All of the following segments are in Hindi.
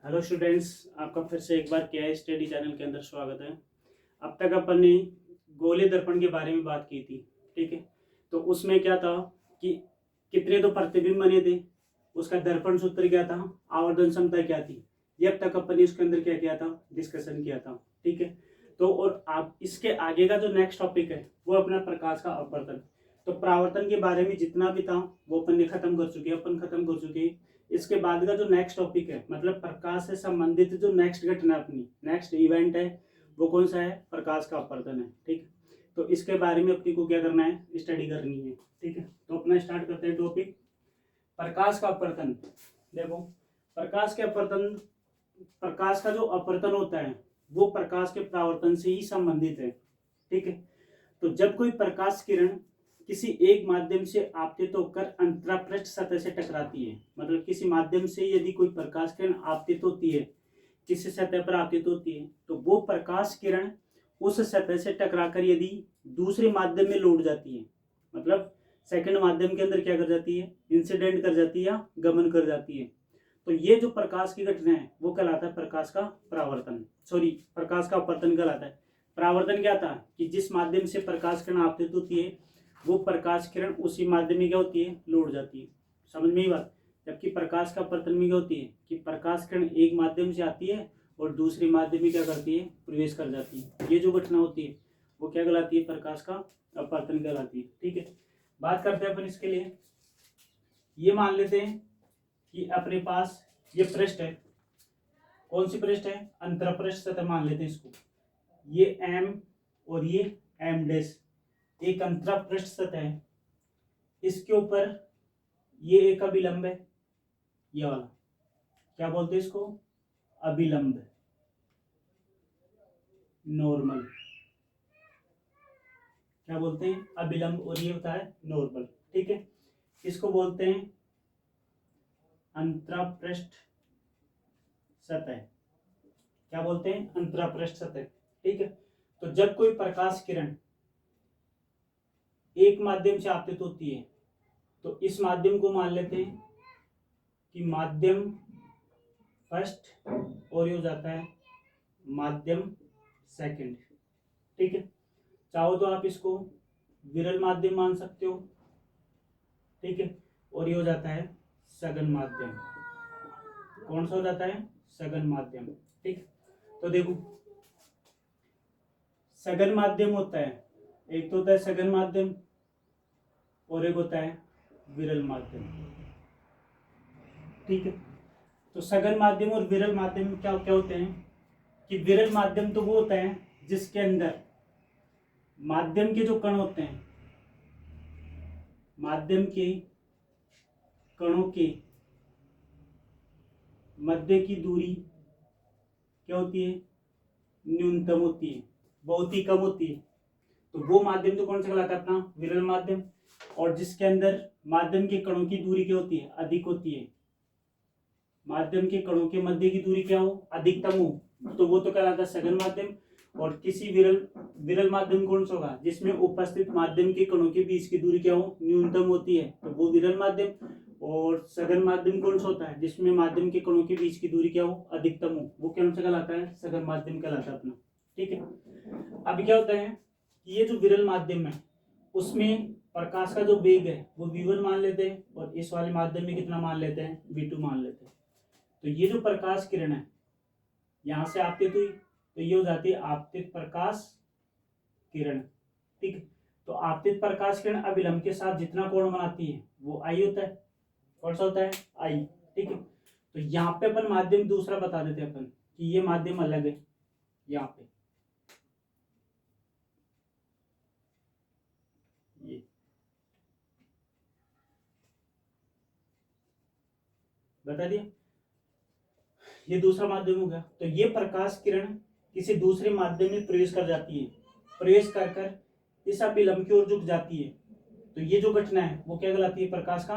हेलो स्टूडेंट्स, आपका फिर से एक बार के स्टडी चैनल के अंदर स्वागत है। अब तक अपन ने गोलीय दर्पण के बारे में बात की थी। ठीक है, तो उसमें क्या था कि कितने तो प्रतिबिंब बने थे, उसका दर्पण सूत्र क्या था, आवर्धन क्षमता क्या थी, ये अब तक अपन ने उसके अंदर क्या किया था, डिस्कशन किया था। ठीक है, तो और आप इसके आगे का जो नेक्स्ट टॉपिक है वो अपना प्रकाश का अपवर्तन। तो परावर्तन के बारे में जितना भी था वो अपन ने खत्म कर चुके हैं, अपन खत्म कर चुके हैं। इसके बाद का जो नेक्स्ट टॉपिक है, मतलब प्रकाश से संबंधित जो नेक्स्ट घटना, अपनी नेक्स्ट इवेंट है, वो कौन सा है, प्रकाश का अपवर्तन है। ठीक है, तो इसके बारे में अपनी को क्या करना है, स्टडी करनी है। ठीक है, तो अपना स्टार्ट करते हैं टॉपिक प्रकाश का अपवर्तन। देखो, प्रकाश के अपवर्तन, प्रकाश का जो अपवर्तन होता है वो प्रकाश के परावर्तन से ही संबंधित है। ठीक है, तो जब कोई प्रकाश किरण किसी एक माध्यम से आपतित होकर अंतरापृष्ठ सतह से टकराती है, मतलब किसी माध्यम से यदि कोई प्रकाश किरण आपतित होती है, किसी सतह पर आपतित होती है, तो वो प्रकाश किरण उस सतह से टकराकर यदि दूसरे माध्यम में लौट जाती है, मतलब सेकंड माध्यम के अंदर क्या कर जाती है, इंसिडेंट कर जाती है या गमन कर जाती है, तो ये जो प्रकाश की घटना है वो कहलाता है प्रकाश का परावर्तन, सॉरी प्रकाश का अपवर्तन कहलाता है। परावर्तन क्या था कि जिस माध्यम से प्रकाश किरण आपतित होती है वो प्रकाश किरण उसी माध्यम में क्या होती है, लौट जाती है। समझ में ही बात। जबकि प्रकाश का अपवर्तन में क्या होती है कि प्रकाश किरण एक माध्यम से आती है और दूसरे माध्यम में क्या करती है, प्रवेश कर जाती है। ये जो घटना होती है वो क्या कहलाती है, प्रकाश का अपवर्तन कहलाती है। ठीक है, बात करते हैं अपन इसके लिए। ये मान लेते हैं कि अपने पास ये पृष्ठ है, कौन सी पृष्ठ है, अंतरपृष्ठ सतह मान लेते हैं इसको। ये एम और ये एम डैश एक अंतरपृष्ठ सतह है, इसके ऊपर ये एक अभिलंब है, ये वाला क्या बोलते हैं इसको, अभिलंब, नॉर्मल, क्या बोलते हैं, अभिलंब, और ये होता है नॉर्मल। ठीक है, इसको बोलते हैं अंतरापृष्ठ सतह, क्या बोलते हैं, अंतरापृष्ठ सतह। ठीक है, तो जब कोई प्रकाश किरण एक माध्यम से आपतित होती है तो इस माध्यम को मान लेते हैं कि माध्यम फर्स्ट, और ये हो जाता है माध्यम सेकंड। ठीक है, चाहो तो आप इसको विरल माध्यम मान सकते हो। ठीक है, और ये हो जाता है सघन माध्यम। कौन सा हो जाता है, सघन माध्यम। ठीक, तो देखो सघन माध्यम होता है, एक तो होता है सघन माध्यम और एक होता है विरल माध्यम। ठीक है, तो सघन माध्यम और विरल माध्यम क्या क्या होते हैं कि विरल माध्यम तो वो होता है जिसके अंदर माध्यम के जो कण होते हैं, माध्यम के कणों के मध्य की दूरी क्या होती है, न्यूनतम होती है, बहुत ही कम होती है। तो वो माध्यम तो कौन सा कहलाता है, अपना विरल माध्यम। और जिसके अंदर माध्यम के कणों की दूरी क्या होती है, अधिक होती है, माध्यम के कणों के मध्य की दूरी क्या हो, अधिकतम हो, तो वो तो कहलाता है सघन माध्यम। और किसी विरल विरल माध्यम कौन सा होगा, जिसमें उपस्थित माध्यम के कणों के बीच की दूरी क्या हो, न्यूनतम होती है, तो वो विरल माध्यम। और सघन माध्यम कौन सा होता है, जिसमें माध्यम के कणों के बीच की दूरी क्या हो, अधिकतम हो, वो कौन सा कहलाता है, सघन माध्यम कहलाता है अपना। ठीक है, अब क्या होता है कि ये जो विरल माध्यम है उसमें प्रकाश का जो वेग है वो v1 मान लेते हैं, और इस वाले माध्यम में कितना मान लेते हैं, v2 मान लेते हैं। तो ये जो प्रकाश किरण है यहां से आपतित हुई, तो ये हो जाती है आपतित प्रकाश किरण। ठीक है, तो आपतित प्रकाश किरण अभिलंब के साथ जितना कोण बनाती है वो आई होता है। कौन सा होता है, आई। ठीक है, तो यहाँ पे अपन माध्यम दूसरा बता देते हैं अपन कि ये माध्यम अलग है, यहाँ पे ये बता दिया, ये दूसरा माध्यम हो गया। तो ये प्रकाश किरण किसी दूसरे माध्यम में प्रवेश कर जाती है, प्रवेश कर कर इस अभिलंब की ओर झुक जाती है, तो ये जो घटना है वो क्या कहलाती है, प्रकाश का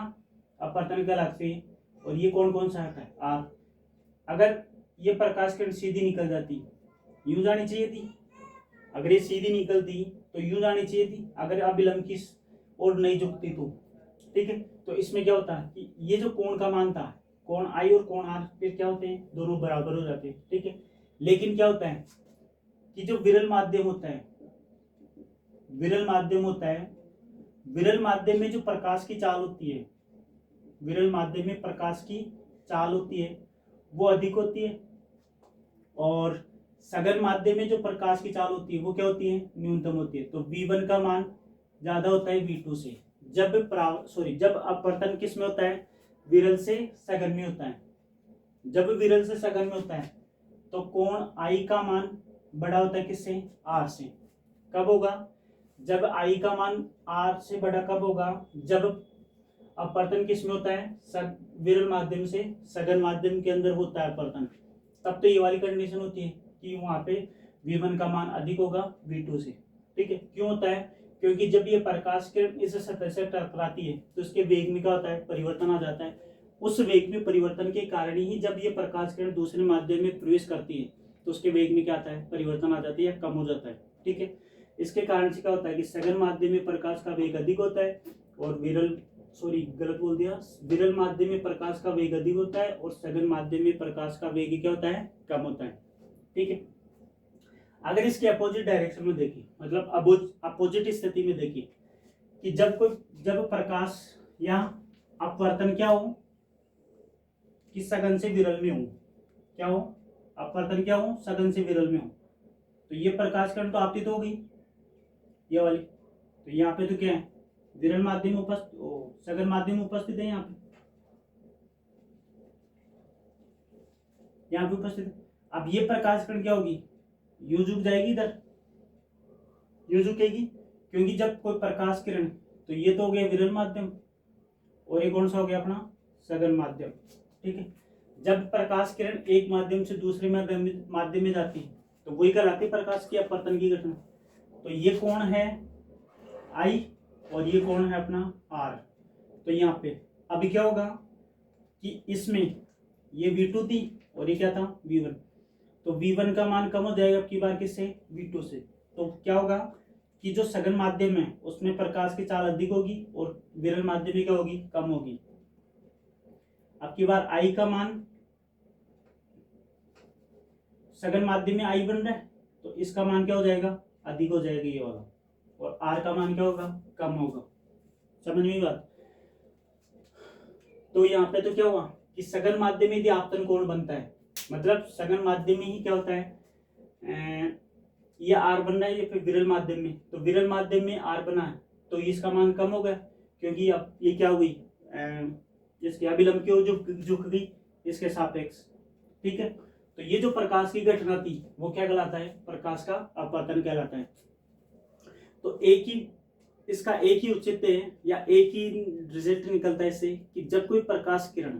अपवर्तन कहलाती है। और ये कौन कौन सा है, आर। अगर ये प्रकाश किरण सीधी निकल जाती, यूं जानी चाहिए थी, अगर ये सीधी निकलती तो यूं जानी चाहिए थी, अगर अभिलंब की ओर नहीं झुकती तो। ठीक है, तो इसमें क्या होता है कि ये जो कोण का मान था, कोण आई और कोण आर फिर क्या होते हैं, दोनों बराबर हो जाते हैं, ठीक है। लेकिन क्या होता है कि जो विरल माध्यम होता है, विरल माध्यम होता है, विरल माध्यम में जो प्रकाश की चाल होती है, विरल माध्यम में प्रकाश की चाल होती है वो अधिक होती है, और सघन माध्यम में जो प्रकाश की चाल होती है वो क्या होती है, न्यूनतम होती है। तो V1 का मान ज्यादा होता है V2 से, जब जब अपवर्तन किस में होता है, विरल से सघन में होता है। जब विरल से सघन में होता है तो कोण I का मान बड़ा होता है किससे, R से। कब होगा, जब I का मान R से बड़ा कब होगा, जब अपवर्तन किस में होता है, विरल माध्यम से सघन माध्यम के अंदर होता है अपवर्तन। तब तो ये वाली कंडीशन होती है कि वहां पे V1 का मान अधिक होगा V2 से, ठीक है। क्यों होता है, क्योंकि जब ये प्रकाश किरण इस सतह से टकराती है तो इसके वेग में क्या होता है, परिवर्तन आ जाता है। उस वेग में परिवर्तन के कारण ही जब ये प्रकाश किरण दूसरे माध्यम में प्रवेश करती है तो उसके वेग में क्या आता है, परिवर्तन आ जाती है या कम हो जाता है, ठीक है। इसके कारण से क्या होता है कि सघन माध्यम में प्रकाश का वेग अधिक होता है और विरल माध्यम में प्रकाश का वेग अधिक होता है और सघन माध्यम में प्रकाश का वेग क्या होता है, कम होता है, ठीक है। अगर इसके अपोजिट डायरेक्शन में देखिए, मतलब अपोजिट स्थिति में देखिए कि जब प्रकाश या अपवर्तन क्या हो कि सघन से विरल में हो, क्या हो, अपवर्तन क्या हो, सघन से विरल में हो, तो ये प्रकाश किरण तो आपतित हो गई ये वाली, तो यहाँ पे तो क्या है, विरल माध्यम उपस्थित, सघन माध्यम उपस्थित है, यहाँ पे उपस्थित है। अब ये प्रकाश किरण क्या होगी, यू झुक जाएगी, इधर यू झुकेगी, क्योंकि जब कोई प्रकाश किरण, तो ये तो हो गया विरल माध्यम और ये कौन सा हो गया अपना, सघन माध्यम, ठीक है। जब प्रकाश किरण एक माध्यम से दूसरे माध्यम में जाती है तो वही कहलाती है प्रकाश की अपवर्तन की घटना। तो ये कोण है I और ये कोण है अपना R। तो यहाँ पे अभी क्या होगा कि इसमें ये V2 थी और ये क्या था, V1। तो V1 का मान कम हो जाएगा अब की बार किससे, V2 से। तो क्या होगा कि जो सघन माध्यम है उसमें प्रकाश की चाल अधिक होगी और विरल माध्यम में क्या होगी, कम होगी। अब की बार I का मान सघन माध्यम में I बन रहा है तो इसका मान क्या हो जाएगा, अधिक हो जाएगा ये वाला, और R का मान क्या होगा, कम होगा। समझ में बात। तो यहाँ पे तो क्या हुआ कि सघन माध्यम में यदि आपतन कोण बनता है, मतलब सघन माध्यम में ही क्या होता है, ये R बन रहा है, ये फिर विरल माध्यम में, तो विरल माध्यम में R बना है तो इसका मान कम हो गया, क्योंकि अब ये क्या हुई, इसके अभिलंब की ओर झुक गई इसके सापेक्ष, ठीक है। तो ये जो प्रकाश की घटना थी वो क्या कहलाता है, प्रकाश का अपवर्तन कहलाता है। तो इसका एक ही औचित्य है या एक ही रिजल्ट निकलता है इससे कि जब कोई प्रकाश किरण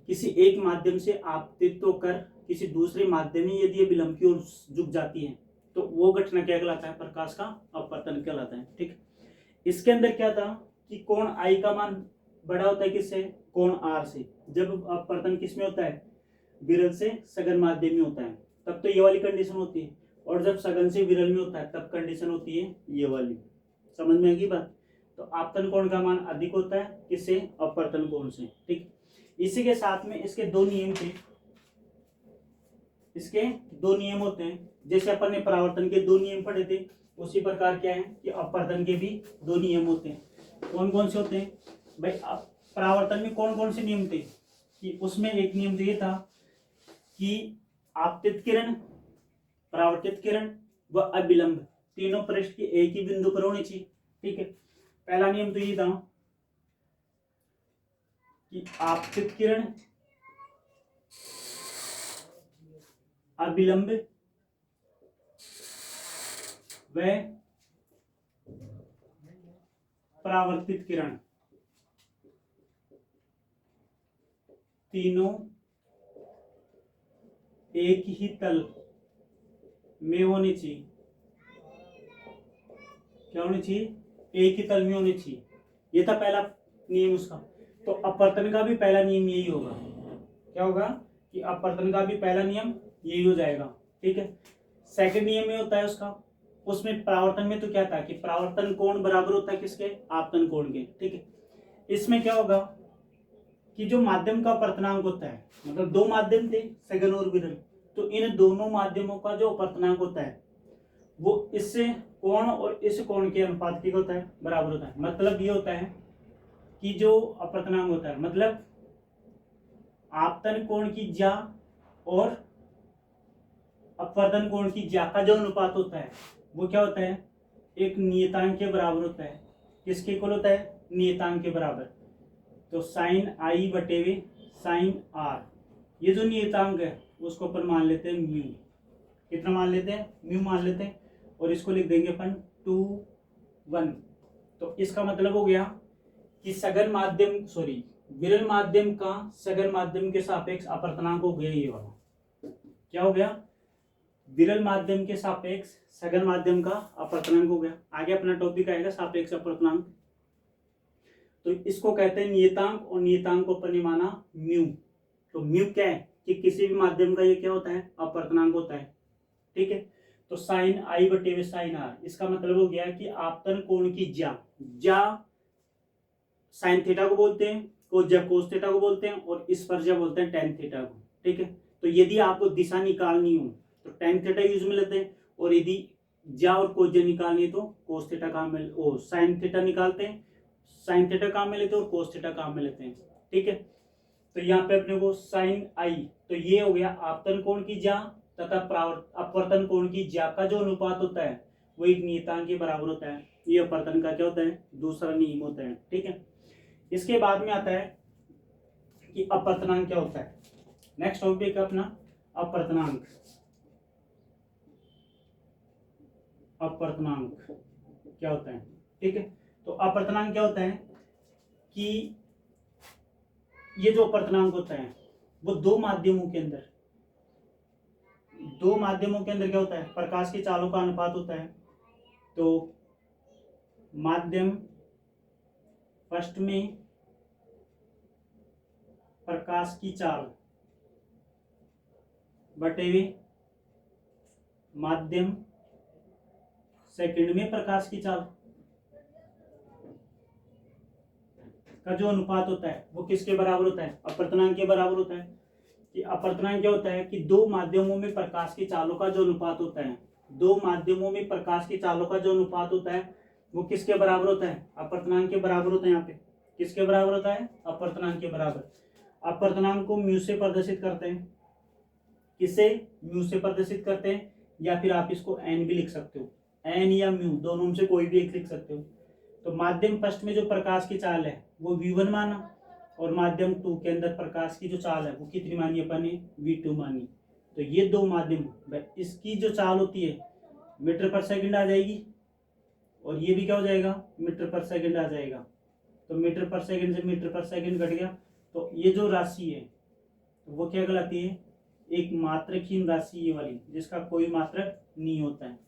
किसी एक माध्यम से आपतित होकर किसी दूसरे माध्यम में यदि विलंब की ओर झुक जाती है तो वो घटना क्या कहलाता है, प्रकाश का अपवर्तन कहलाता है, ठीक। इसके अंदर क्या था कि कोण I का मान बड़ा होता है किससे, कोण R से। जब अपवर्तन किस में होता है, विरल से सघन माध्यम में होता है, तब तो ये वाली कंडीशन होती है, और जब सघन से विरल में होता है तब कंडीशन होती है ये वाली। समझ में आएगी बात। तो आपतन कोण का मान अधिक होता है किससे, अपवर्तन कोण से, ठीक। इसी के साथ में इसके दो नियम थे, इसके दो नियम होते हैं। जैसे अपन ने परावर्तन के दो नियम पढ़े थे, उसी प्रकार क्या है कि अपवर्तन के भी दो नियम होते हैं। कौन कौन से होते हैं भाई, परावर्तन में कौन कौन से नियम थे कि उसमें एक नियम तो ये था कि आपतित किरण, परावर्तित किरण व अभिलंब तीनों पृष्ठ के एक ही बिंदु पर होनी चाहिए, ठीक है। पहला नियम तो ये था कि आपतित किरण, अभिलंब व परावर्तित किरण तीनों एक ही तल में होनी चाहिए। क्या होनी चाहिए, एक ही तल में होनी चाहिए। ये था पहला नियम उसका। तो अपवर्तन का भी पहला नियम यही होगा। क्या होगा कि अपवर्तन का भी पहला नियम यही हो जाएगा, ठीक है। सेकंड नियम में होता है उसका, उसमें परावर्तन में तो क्या था कि परावर्तन कोण बराबर होता है किसके, आपतन कोण के, ठीक है। इसमें क्या होगा कि जो माध्यम का अपर्तनांक होता है, मतलब दो माध्यम थे सघन और विरल, तो इन दोनों माध्यमों का जो अपर्तनांक होता है वो इससे कोण और इस कोण के अनुपात की होता है, बराबर होता है। मतलब ये होता है कि जो अपर्तनांक होता है, मतलब आपतन कोण की ज्या और अपवर्तन कोण की ज्या का जो अनुपात होता है वो क्या होता है, एक नियतांक के बराबर होता है। किसके इक्वल होता है, नियतांक के बराबर। तो साइन आई बटे वे साइन आर, ये जो नियतांक है उसको अपन मान लेते हैं म्यू। कितना मान लेते हैं, म्यू मान लेते हैं, और इसको लिख देंगे अपन 2, 1। तो इसका मतलब हो गया कि सघन माध्यम विरल माध्यम का सघन माध्यम के सापेक्ष अपर्तनांक हो गया ये वाला। क्या हो गया, विरल माध्यम के सापेक्ष सघन माध्यम का अपर्तनांक हो गया। आगे अपना टॉपिक आएगा सापेक्ष अपर्तनांक। तो इसको कहते हैं नियतांक, और नियतांक को अपन ने माना म्यू। तो म्यू क्या है कि किसी भी माध्यम का ये क्या होता है, अपर्तनांक होता है। ठीक है, तो साइन आई बटे में साइन आर, इसका मतलब हो गया कि आपतन कोण की ज्या साइन थीटा को बोलते हैं, कोस थीटा को बोलते हैं, और इस पर ज्या बोलते हैं टेन थीटा को। ठीक है, तो यदि आपको दिशा निकालनी हो तो टेन थीटा यूज में लेते हैं, और यदि ज्या और कोस ज्या निकालनी है तो कोस थीटा काम में साइन थीटा निकालते हैं, साइन थीटा काम में लेते हैं और कोस थीटा काम में लेते हैं। ठीक है, तो यहाँ पे अपने को साइन आई, तो ये हो गया आपतन कोण की ज्या तथा अपवर्तन कोण की ज्या का जो अनुपात होता है वो एक नियतांक के बराबर होता है। ये अपवर्तन का क्या होता है, दूसरा नियम होता है। ठीक है, इसके बाद में आता है कि अपवर्तनांक क्या होता है। नेक्स्ट टॉपिक अपना अपवर्तनांक। अपवर्तनांक क्या होता है, ठीक है। तो अपवर्तनांक क्या होता है कि ये जो अपवर्तनांक होता है वो दो माध्यमों के अंदर क्या होता है, प्रकाश की चालों का अनुपात होता है। तो माध्यम फर्स्ट में प्रकाश की चाल बटे हुए माध्यम सेकंड में प्रकाश की चाल का जो अनुपात होता है वो किसके बराबर होता है, अपवर्तनांक के बराबर होता है। कि अपवर्तनांक क्या होता है कि दो माध्यमों में प्रकाश की चालों का जो अनुपात होता है, दो माध्यमों में प्रकाश की चालों का जो अनुपात होता है वो किसके बराबर होता है, अपवर्तनांक के बराबर होता है। यहाँ पे किसके बराबर होता है, अपवर्तनांक के बराबर। अपवर्तनांक को म्यू से प्रदर्शित करते हैं, किससे, म्यू से प्रदर्शित करते हैं, या फिर आप इसको एन भी लिख सकते हो, एन या म्यू दोनों में से कोई भी एक लिख सकते हो। तो माध्यम फर्स्ट में जो प्रकाश की चाल है वो v1 माना, और माध्यम 2 के अंदर प्रकाश की जो चाल है वो कितनी मानी अपन ने, v2 मानी। तो ये दो माध्यम, इसकी जो चाल होती है मीटर पर सेकंड आ जाएगी, और ये भी क्या हो जाएगा, मीटर पर सेकंड आ जाएगा। तो मीटर पर सेकंड से मीटर पर सेकंड घट गया, तो ये जो राशि है तो वो क्या कहलाती है, एक मात्रकहीन राशि ये वाली, जिसका कोई मात्रक नहीं होता है।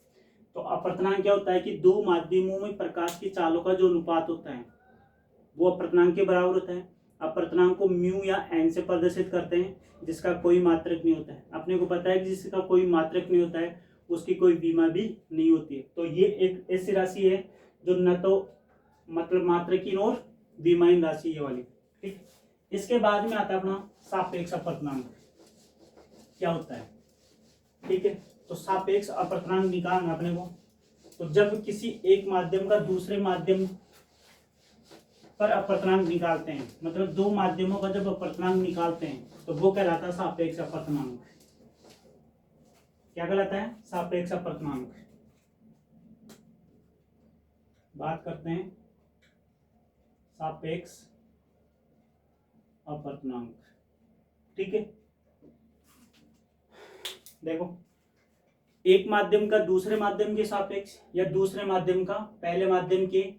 तो अपवर्तनांक क्या होता है कि दो माध्यमों में प्रकाश की चालों का जो अनुपात होता है वो अपवर्तनांक के बराबर होता है। अपवर्तनांक को म्यू या एन से प्रदर्शित करते हैं, जिसका कोई मात्रक नहीं होता है। अपने को पता है कि जिसका कोई मात्रक नहीं होता है उसकी कोई बीमा भी नहीं होती है। तो ये एक ऐसी राशि है जो न तो मतलब मात्रकीन और बीमाहीन राशि ये वाली। ठीक, इसके बाद में आता है अपना सापेक्ष अपवर्तनांक क्या होता है। ठीक है, तो सापेक्ष अपवर्तनांक निकालना अपने को। तो जब किसी एक माध्यम का दूसरे माध्यम पर अपवर्तनांक निकालते हैं, मतलब दो माध्यमों का जब अपवर्तनांक निकालते हैं तो वो कहलाता है सापेक्ष अपवर्तनांक। क्या कहलाता है, सापेक्ष अपवर्तनांक। बात करते हैं सापेक्ष अपवर्तनांक। ठीक है, देखो एक माध्यम का दूसरे माध्यम के सापेक्ष या दूसरे माध्यम का पहले माध्यम के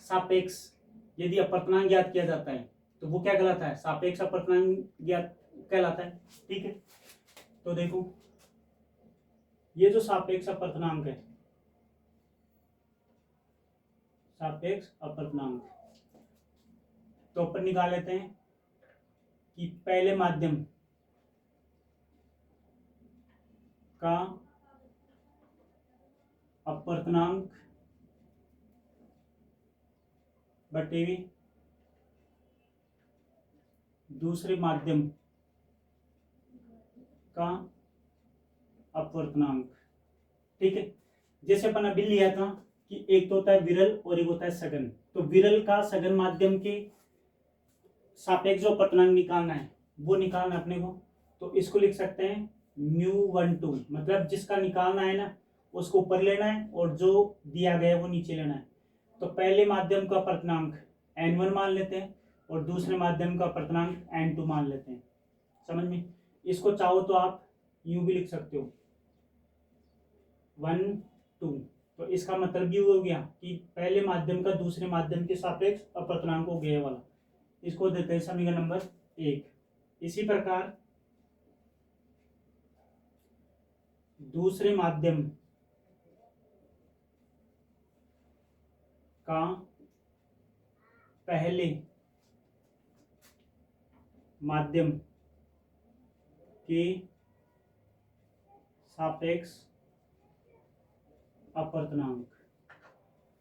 सापेक्ष यदि अपवर्तनांक ज्ञात किया जाता है तो वो क्या कहलाता है, सापेक्ष अपवर्तनांक ज्ञात कहलाता है। ठीक है, तो देखो ये जो सापेक्ष अपवर्तनांक है, सापेक्ष अपवर्तनांक, तो अपन निकाल लेते हैं कि पहले माध्यम का अपवर्तनांक बटे दूसरे माध्यम का अपवर्तनांक। ठीक है, जैसे अपन अभी लिया था कि एक तो होता है विरल और एक होता है सघन। तो विरल का सघन माध्यम के सापेक्ष जो अपवर्तनांक निकालना है वो निकालना अपने को, तो इसको लिख सकते हैं μ12, मतलब जिसका निकालना है ना उसको ऊपर लेना है और जो दिया गया है वो नीचे लेना है। तो पहले माध्यम का अपवर्तनांक n1 मान लेते हैं और दूसरे माध्यम का अपवर्तनांक n2 मान लेते हैं। समझ में? इसको चाहो तो आप यूं भी लिख सकते हो 1 2। तो इसका मतलब ये हो गया कि पहले माध्यम का दूसरे माध्यम के सापेक्ष अपवर्तनांक हो गया वाला, इसको देते हैं समीकरण नंबर 1। इसी प्रकार दूसरे माध्यम का पहले माध्यम के सापेक्ष अपवर्तनांक,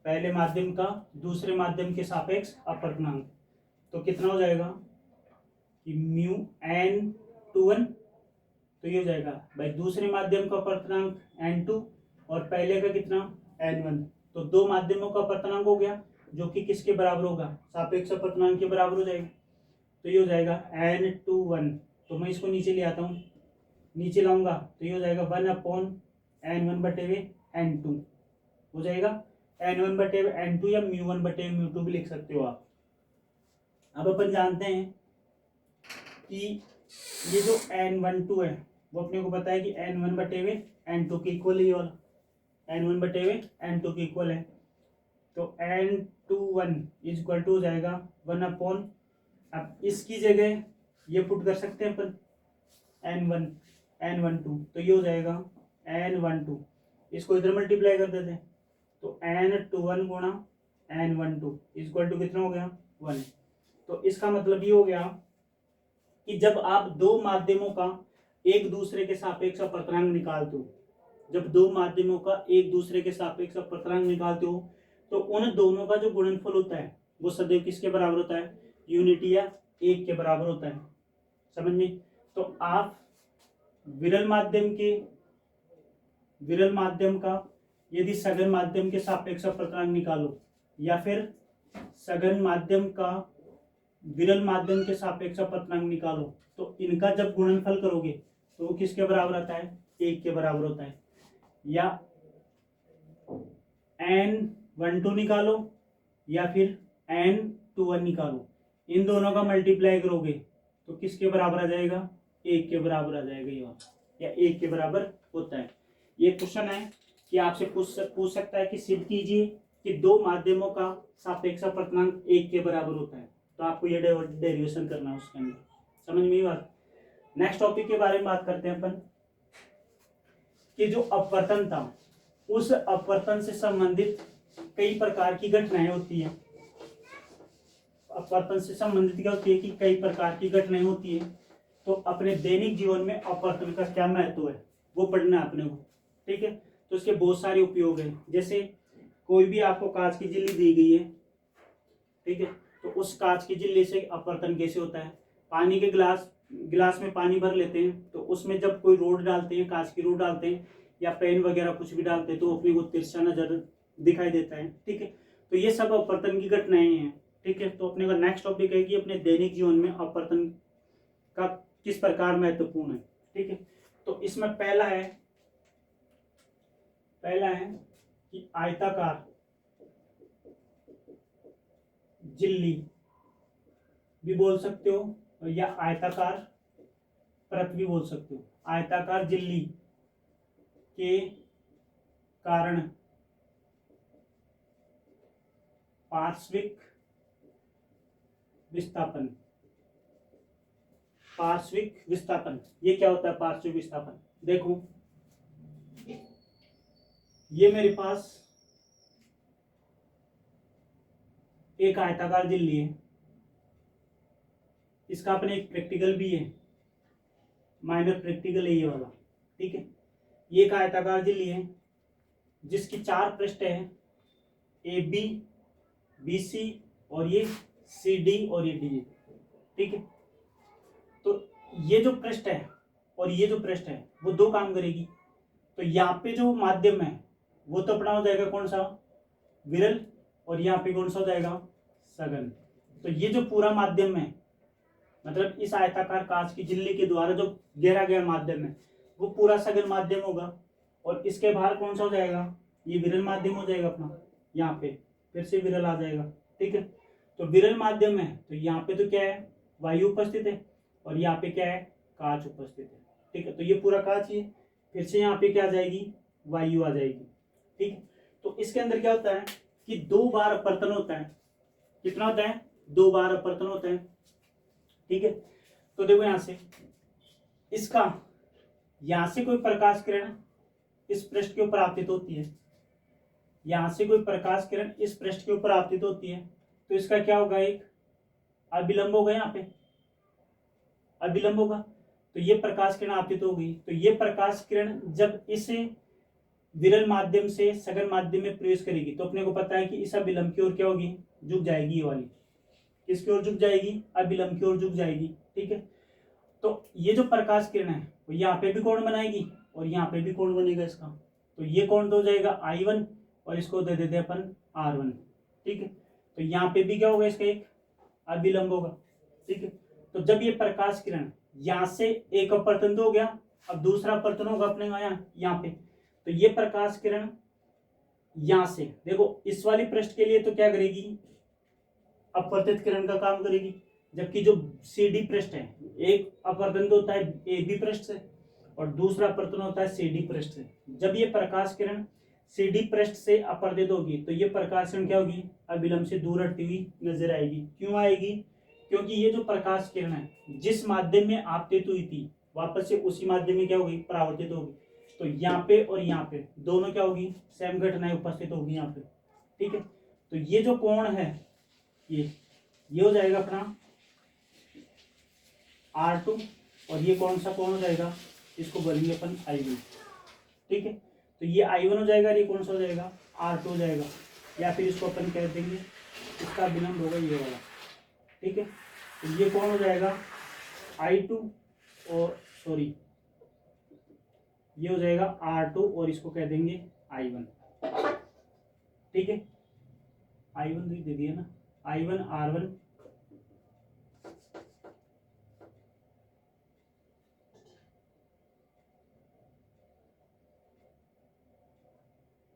पहले माध्यम का दूसरे माध्यम के सापेक्ष अपवर्तनांक, तो कितना हो जाएगा कि μn21। तो ये हो जाएगा भाई दूसरे माध्यम का अपवर्तनांक n2 और पहले का कितना n1। तो दो माध्यमों का अपवर्तनांक हो गया जो कि किसके बराबर होगा, सापेक्ष अपवर्तनांक के बराबर हो जाएगा। तो ये हो जाएगा n21। तो मैं इसको नीचे ले आता हूँ, नीचे लाऊंगा तो ये हो जाएगा 1/n1/n2 हो जाएगा। n1/n2 या μ1/μ2 भी लिख सकते हो आप। अब अपन जानते हैं कि ये जो n12 है वो अपने को पता है कि n1/n2 के इक्वल ही वाला, n1/n2 के इक्वल है। तो n21 इज इक्वल टू हो जाएगा 1/। अब इसकी जगह ये पुट कर सकते हैं अपन n1 n12, तो ये हो जाएगा n12, इसको इधर मल्टीप्लाई कर देते हैं तो n21 गुणा n12 इज इक्वल टू कितना हो गया 1। तो इसका मतलब ये हो गया कि जब आप दो माध्यमों का एक दूसरे के सापेक्ष अपवर्तनांक निकालते हो, जब दो माध्यमों का एक दूसरे के सापेक्ष अपवर्तनांक निकालते हो तो उन दोनों का जो गुणनफल होता है वो सदैव किसके बराबर होता है, यूनिटी या 1 के बराबर होता है। समझ में? तो आप विरल माध्यम का यदि सघन माध्यम के सापेक्ष अपवर्तनांक निकालो या फिर सघन माध्यम का विरल माध्यम के सापेक्ष अपवर्तनांक निकालो तो इनका जब गुणनफल करोगे तो वो किसके बराबर आता है, 1 के बराबर होता है। या n12 निकालो या फिर n21 निकालो, इन दोनों का मल्टीप्लाई करोगे तो किसके बराबर आ जाएगा, 1 के बराबर आ जाएगा ये वाला, या 1 के बराबर होता है। ये क्वेश्चन है कि आपसे पूछ सकता है कि सिद्ध कीजिए कि दो माध्यमों का सापेक्ष अपवर्तनांक 1 के बराबर होता है, तो आपको ये डेरिवेशन करना है उसके अंदर। समझ में ये बात? नेक्स्ट टॉपिक के बारे में बात करते हैं अपन कि जो अपवर्तन था उस अपवर्तन से संबंधित कई प्रकार की घटनाएं होती हैं। अपवर्तन से संबंधित क्या होती है कि कई प्रकार की घटनाएं होती है। तो अपने दैनिक जीवन में अपवर्तन का क्या महत्व है वो पढ़ना है अपने को। ठीक है, तो इसके बहुत सारे उपयोग हैं। जैसे कोई भी आपको कांच की झिल्ली दी गई है, ठीक है, तो उस कांच की झिल्ली से अपवर्तन कैसे होता है। पानी के गिलास में पानी भर लेते हैं तो उसमें जब कोई रोड डालते हैं, कांच की रोड डालते हैं या पेन वगैरह कुछ भी डालते हैं तो अपने को तिरछा नजर दिखाई देता है। ठीक है, तो ये सब अपवर्तन की घटनाएं हैं। ठीक है, तो अपने का नेक्स्ट टॉपिक है कि अपने दैनिक जीवन में अपवर्तन का किस प्रकार महत्वपूर्ण है। ठीक है, तो इसमें पहला है कि आयताकार झिल्ली भी बोल सकते हो या आयताकार परत भी बोल सकते हो। आयताकार झिल्ली के कारण पार्श्विक विस्थापन, ये क्या होता है पार्श्विक विस्थापन? देखो ये मेरे पास एक आयताकार झिल्ली है, इसका अपने एक प्रैक्टिकल भी है, माइनर प्रैक्टिकल है ये वाला। ठीक है, ये एक आयताकार झिल्ली है जिसकी 4 पृष्ठ है, AB, BC और ये CD और ये DA। ठीक है, ये जो पृष्ठ है और ये जो पृष्ठ है वो दो काम करेगी। तो यहाँ पे जो माध्यम है वो तो अपना हो जाएगा कौन सा, विरल, और यहाँ पे कौन सा हो जाएगा, सघन। तो ये जो पूरा माध्यम है, मतलब इस आयताकार कांच की झिल्ली के द्वारा जो घेरा गया माध्यम है वो पूरा सघन माध्यम होगा, और इसके बाहर कौन सा हो जाएगा, ये विरल माध्यम हो जाएगा अपना। यहाँ पे फिर से विरल आ जाएगा, ठीक है। तो विरल माध्यम है तो यहाँ पे तो क्या है, वायु उपस्थित है, और यहाँ पे क्या है, कांच उपस्थित है, ठीक है। तो ये पूरा कांच ही है, फिर से यहाँ पे क्या आ जाएगी, वायु आ जाएगी, ठीक है। तो इसके अंदर क्या होता है कि दो बार अपवर्तन होता है। कितना होता है, दो बार अपवर्तन होता है, ठीक है। तो देखो यहां से इसका, यहां से कोई प्रकाश किरण इस पृष्ठ के ऊपर आपतित होती है, यहां से कोई प्रकाश किरण इस पृष्ठ के ऊपर आपतित होती है, तो इसका क्या होगा, एक अभिलंब होगा, यहाँ पे अभिलंब होगा। तो ये प्रकाश किरण आपतित हो गई, तो ये प्रकाश किरण जब इसे विरल माध्यम से सघन माध्यम में प्रवेश करेगी तो अपने को पता है कि इस अभिलंब की ओर क्या होगी, झुक जाएगी, ये वाली किसकी ओर झुक जाएगी, अभिलंब की ओर झुक जाएगी, ठीक है। तो ये जो प्रकाश किरण है वो यहाँ पे भी कोण बनाएगी और यहाँ पे भी कोण बनेगा इसका, तो ये कोण तो हो जाएगा I1 और इसको दे देते अपन R1, ठीक है। तो यहाँ पे भी क्या होगा, इसका एक अभिलंब होगा, ठीक है। तो जब ये प्रकाश किरण यहाँ से एक अपवर्तन तो हो गया, अब दूसरा अपवर्तन होगा अपने यहाँ पे, तो ये प्रकाश किरण यहां से देखो इस वाली पृष्ठ के लिए तो क्या करेगी, अपवर्तित किरण का काम करेगी, जबकि जो CD पृष्ठ है, एक अपवर्तन तो होता है AB पृष्ठ से और दूसरा अपवर्तन होता है CD पृष्ठ से। जब ये प्रकाश किरण CD पृष्ठ से अपवर्तित होगी तो ये प्रकाश किरण क्या होगी, अभिलंब से दूर हटती हुई नजर आएगी। क्यों आएगी, क्योंकि ये जो प्रकाश किरण है जिस माध्यम में आपतित हुई थी वापस से उसी माध्यम में क्या होगी, परावर्तित होगी। तो यहाँ पे और यहाँ पे दोनों क्या होगी, सेम घटनाएं उपस्थित होगी यहाँ पे, ठीक है। तो ये जो कोण है ये हो जाएगा अपना R2, और ये कौन सा कोण हो जाएगा, इसको बोलेंगे अपन I1, ठीक है। तो ये I1 हो जाएगा, ये कौन सा हो जाएगा, R2 हो जाएगा, या फिर इसको अपन कह देंगे इसका विलंब होगा ये वाला, ठीक है। तो ये कौन हो जाएगा I2 और सॉरी ये हो जाएगा R2 और इसको कह देंगे I1, ठीक है। I1 भी दे दिया ना, I1 R1,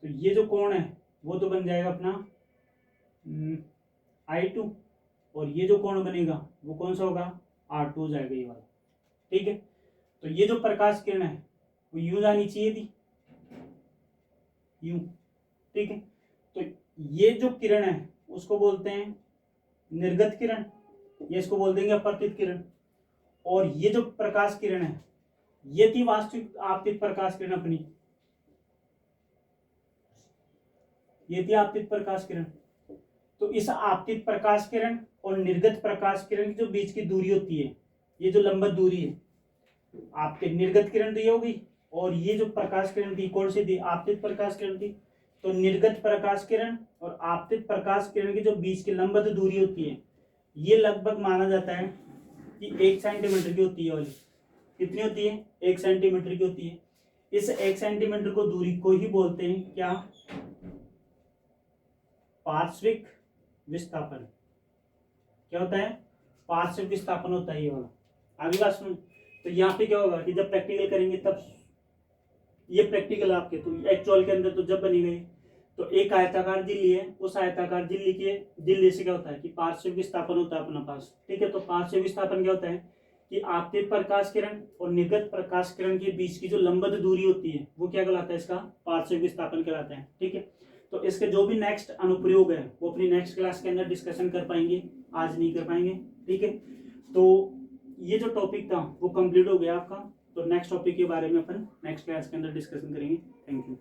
तो ये जो कोण है वो तो बन जाएगा अपना I2, और ये जो कोण बनेगा वो कौन सा होगा, R2 हो जाएगा ये वाला, ठीक है। तो ये जो प्रकाश किरण है वो यूं जानी चाहिए थी, यूं, ठीक है। तो ये जो किरण है उसको बोलते हैं निर्गत किरण, ये इसको बोल देंगे अपवर्तित किरण, और ये जो प्रकाश किरण है ये थी वास्तविक आपतित प्रकाश किरण अपनी, ये थी आपतित प्रकाश किरण। तो इस आपतित प्रकाश किरण और निर्गत प्रकाश किरण की जो बीच की दूरी होती है, ये जो लंबवत दूरी है, आपके निर्गत किरण तो ये होगी, और ये जो प्रकाश किरण थी कौन सी थी, आपतित प्रकाश किरण थी। तो निर्गत प्रकाश किरण और आपतित प्रकाश किरण की जो बीच की लंबवत दूरी होती है ये लगभग माना जाता है कि 1 सेंटीमीटर की होती है वाली। कितनी होती है, 1 सेंटीमीटर की होती है। इस 1 सेंटीमीटर को दूरी को ही बोलते हैं क्या, पार्श्विक विस्थापन। क्या होता है, पार्श्विक विस्थापन होता है ये वाला। आगे बात सुन। तो यहाँ पे क्या होगा कि जब प्रैक्टिकल करेंगे तब, ये प्रैक्टिकल आपके, तो एक्चुअल के अंदर तो जब बनी गई तो एक आयताकार झिल्ली है, उस आयताकार झिल्ली से क्या होता है कि पार्श्विक विस्थापन होता है अपना पास, ठीक है। तो पार्श्विक विस्थापन क्या होता है कि आपतित प्रकाश किरण और निर्गत प्रकाश किरण के बीच की जो लंबवत दूरी होती है वो क्या कहलाता है, इसका पार्श्विक विस्थापन कहलाता है, ठीक है। तो इसके जो भी नेक्स्ट अनुप्रयोग है वो अपनी नेक्स्ट क्लास के अंदर डिस्कशन कर पाएंगे, आज नहीं कर पाएंगे, ठीक है। तो ये जो टॉपिक था वो कंप्लीट हो गया आपका। तो नेक्स्ट टॉपिक के बारे में अपन नेक्स्ट क्लास के अंदर डिस्कशन करेंगे। Thank you.